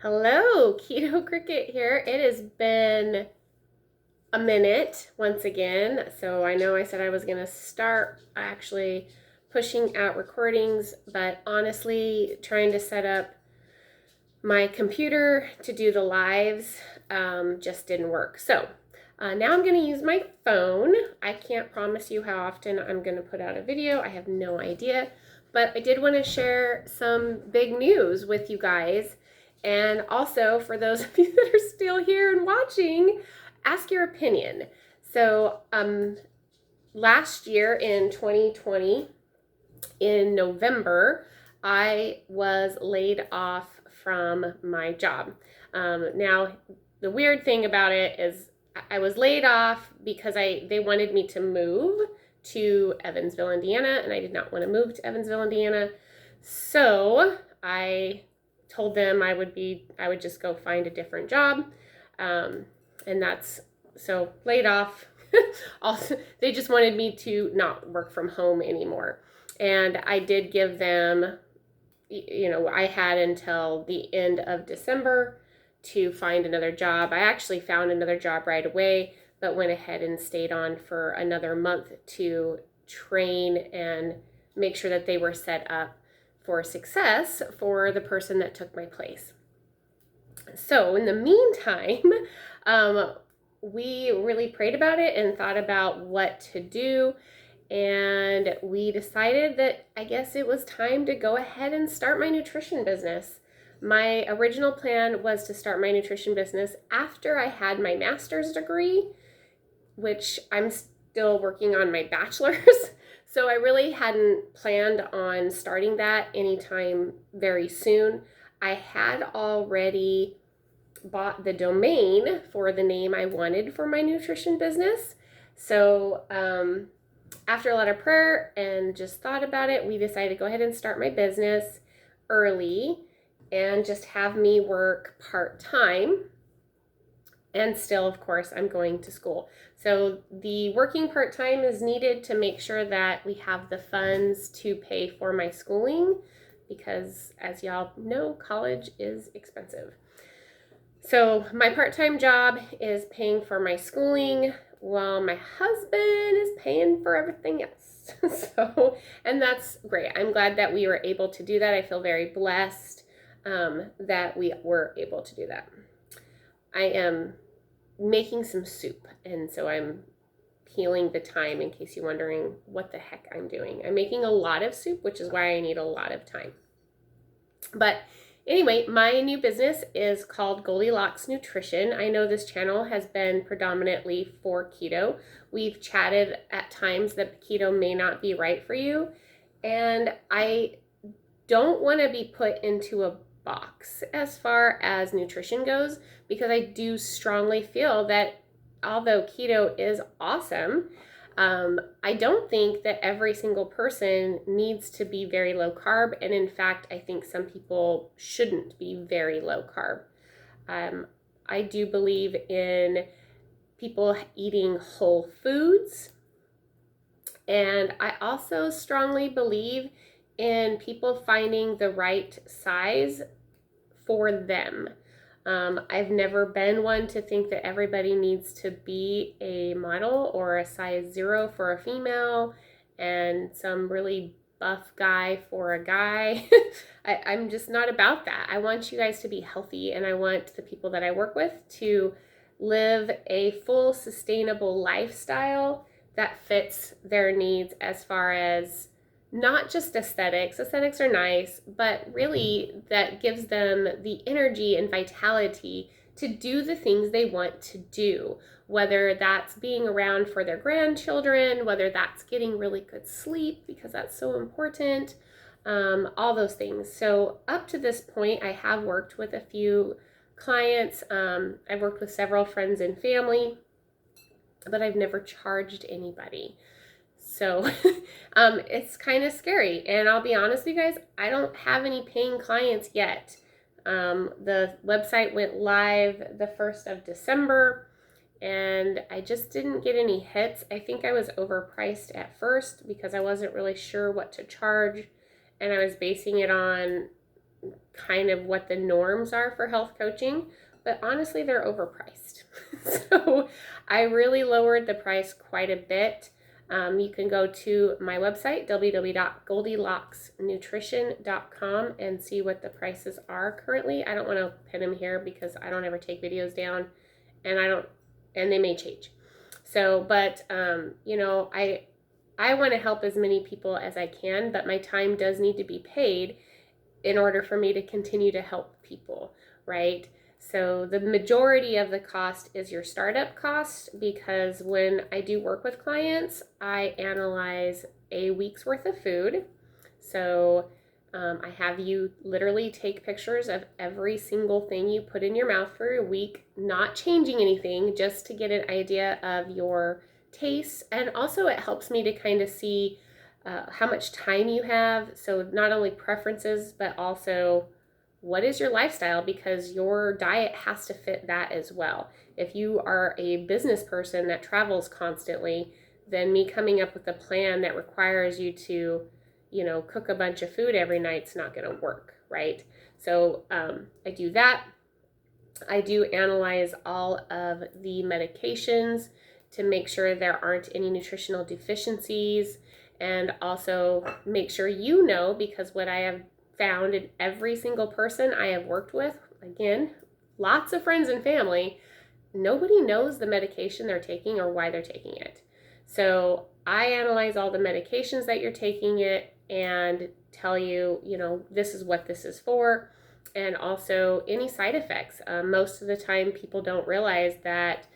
Hello, Keto Cricket here. It has been a minute once again. So I know I said I was going to start actually pushing out recordings, but honestly, trying to set up my computer to do the lives just didn't work. So now I'm going to use my phone. I can't promise you how often I'm going to put out a video. I have no idea. But I did want to share some big news with you guys. And also, for those of you that are still here and watching, ask your opinion. So, last year in 2020, in November, I was laid off from my job. Now, the weird thing about it is I was laid off because they wanted me to move to Evansville, Indiana, and I did not want to move to Evansville, Indiana. So I told them I would just go find a different job, and that's so laid off. Also, they just wanted me to not work from home anymore, and I did give them, I had until the end of December to find another job. I actually found another job right away, but went ahead and stayed on for another month to train and make sure that they were set up for success for the person that took my place. So in the meantime, we really prayed about it and thought about what to do. And we decided that I guess it was time to go ahead and start my nutrition business. My original plan was to start my nutrition business after I had my master's degree, which I'm still working on my bachelor's. So I really hadn't planned on starting that anytime very soon. I had already bought the domain for the name I wanted for my nutrition business. So after a lot of prayer and just thought about it, we decided to go ahead and start my business early and just have me work part-time. And still, of course, I'm going to school. So the working part-time is needed to make sure that we have the funds to pay for my schooling, because as y'all know, college is expensive. So my part-time job is paying for my schooling while my husband is paying for everything else. And that's great. I'm glad that we were able to do that. I feel very blessed that we were able to do that. I am making some soup, and so I'm peeling the thyme in case you're wondering what the heck I'm doing. I'm making a lot of soup, which is why I need a lot of time. But anyway, my new business is called Goldilocks Nutrition. I know this channel has been predominantly for keto. We've chatted at times that keto may not be right for you, and I don't want to be put into a box as far as nutrition goes, because I do strongly feel that although keto is awesome, I don't think that every single person needs to be very low carb. And in fact, I think some people shouldn't be very low carb. I do believe in people eating whole foods. And I also strongly believe in people finding the right size for them. I've never been one to think that everybody needs to be a model or a size 0 for a female and some really buff guy for a guy. I'm just not about that. I want you guys to be healthy, and I want the people that I work with to live a full, sustainable lifestyle that fits their needs as far as not just aesthetics. Aesthetics are nice, but really that gives them the energy and vitality to do the things they want to do, whether that's being around for their grandchildren, whether that's getting really good sleep, because that's so important, all those things. So up to this point, I have worked with a few clients. I've worked with several friends and family, but I've never charged anybody. So it's kind of scary. And I'll be honest with you guys, I don't have any paying clients yet. The website went live the 1st of December, and I just didn't get any hits. I think I was overpriced at first because I wasn't really sure what to charge, and I was basing it on kind of what the norms are for health coaching, but honestly, they're overpriced. So I really lowered the price quite a bit. You can go to my website, www.goldilocksnutrition.com, and see what the prices are currently. I don't want to pin them here because I don't ever take videos down, and they may change. So, but I want to help as many people as I can, but my time does need to be paid in order for me to continue to help people, right? So the majority of the cost is your startup cost, because when I do work with clients, I analyze a week's worth of food. So I have you literally take pictures of every single thing you put in your mouth for a week, not changing anything, just to get an idea of your tastes. And also it helps me to kind of see how much time you have. So not only preferences, but also what is your lifestyle, because your diet has to fit that as well. If you are a business person that travels constantly, then me coming up with a plan that requires you to, cook a bunch of food every night's not going to work, right? So I do that. I do analyze all of the medications to make sure there aren't any nutritional deficiencies, and also make sure because what I have found in every single person I have worked with, again, lots of friends and family, nobody knows the medication they're taking or why they're taking it. So I analyze all the medications that you're taking it and tell you, this is what this is for, and also any side effects. Most of the time people don't realize that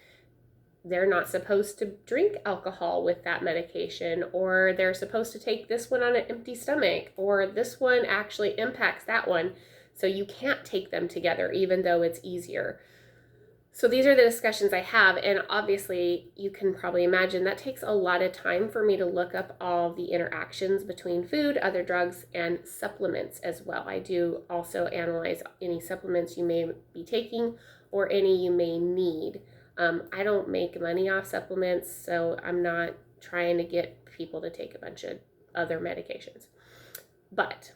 they're not supposed to drink alcohol with that medication, or they're supposed to take this one on an empty stomach, or this one actually impacts that one. So you can't take them together, even though it's easier. So these are the discussions I have. And obviously you can probably imagine that takes a lot of time for me to look up all the interactions between food, other drugs, and supplements as well. I do also analyze any supplements you may be taking or any you may need. I don't make money off supplements, so I'm not trying to get people to take a bunch of other medications. But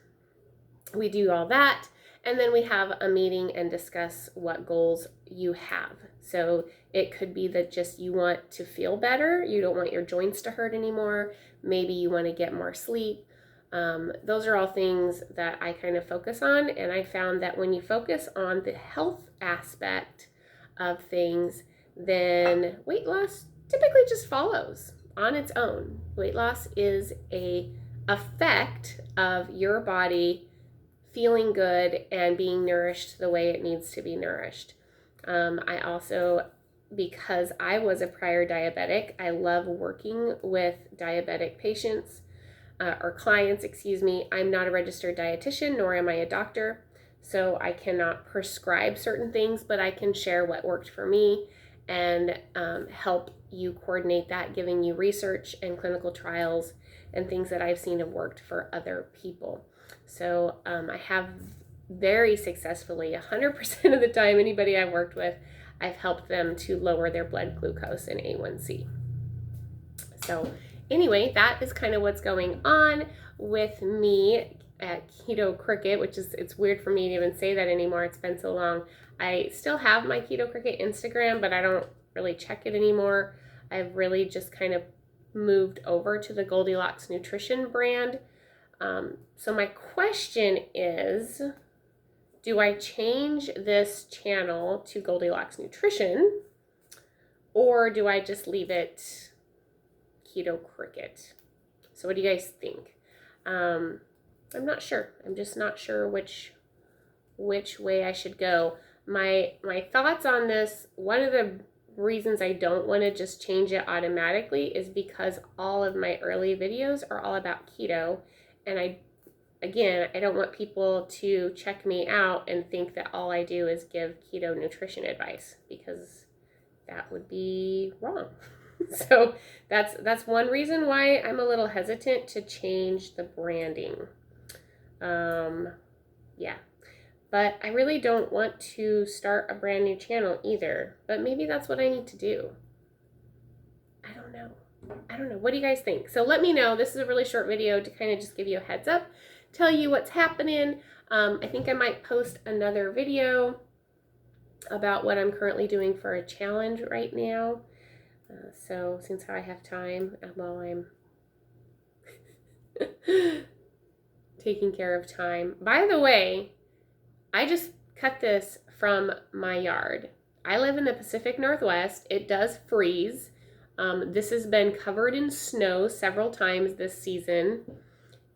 we do all that, and then we have a meeting and discuss what goals you have. So it could be that just you want to feel better, you don't want your joints to hurt anymore, maybe you want to get more sleep. Those are all things that I kind of focus on, and I found that when you focus on the health aspect of things, then weight loss typically just follows on its own. Weight loss is a effect of your body feeling good and being nourished the way it needs to be nourished. I also, because I was a prior diabetic, I love working with diabetic patients or clients, excuse me. I'm not a registered dietitian, nor am I a doctor, so I cannot prescribe certain things, but I can share what worked for me and help you coordinate that, giving you research and clinical trials and things that I've seen have worked for other people. So I have very successfully, 100% of the time, anybody I've worked with, I've helped them to lower their blood glucose and A1C. So anyway, that is kind of what's going on with me at Keto Cricket, it's weird for me to even say that anymore. It's been so long. I still have my Keto Cricket Instagram, but I don't really check it anymore. I've really just kind of moved over to the Goldilocks Nutrition brand. So my question is, do I change this channel to Goldilocks Nutrition, or do I just leave it Keto Cricket? So what do you guys think? I'm not sure. I'm just not sure which way I should go. My thoughts on this, one of the reasons I don't want to just change it automatically is because all of my early videos are all about keto, and I don't want people to check me out and think that all I do is give keto nutrition advice, because that would be wrong. So that's one reason why I'm a little hesitant to change the branding. Yeah. But I really don't want to start a brand new channel either. But maybe that's what I need to do. I don't know. What do you guys think? So let me know. This is a really short video to kind of just give you a heads up tell you what's happening. I think I might post another video about what I'm currently doing for a challenge right now. So since I have time while I'm taking care of time. By the way, I just cut this from my yard. I live in the Pacific Northwest. It does freeze. This has been covered in snow several times this season,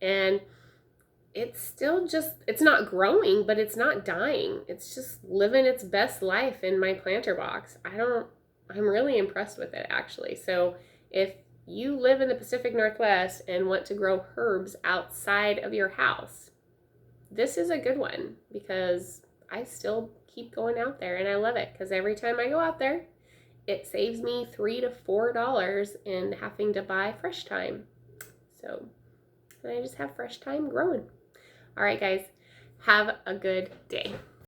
and it's still just, it's not growing, but it's not dying. It's just living its best life in my planter box. I'm really impressed with it, actually. So if you live in the Pacific Northwest and want to grow herbs outside of your house, this is a good one, because I still keep going out there and I love it, because every time I go out there, it saves me $3 to $4 in having to buy fresh thyme. So I just have fresh thyme growing. All right, guys, have a good day.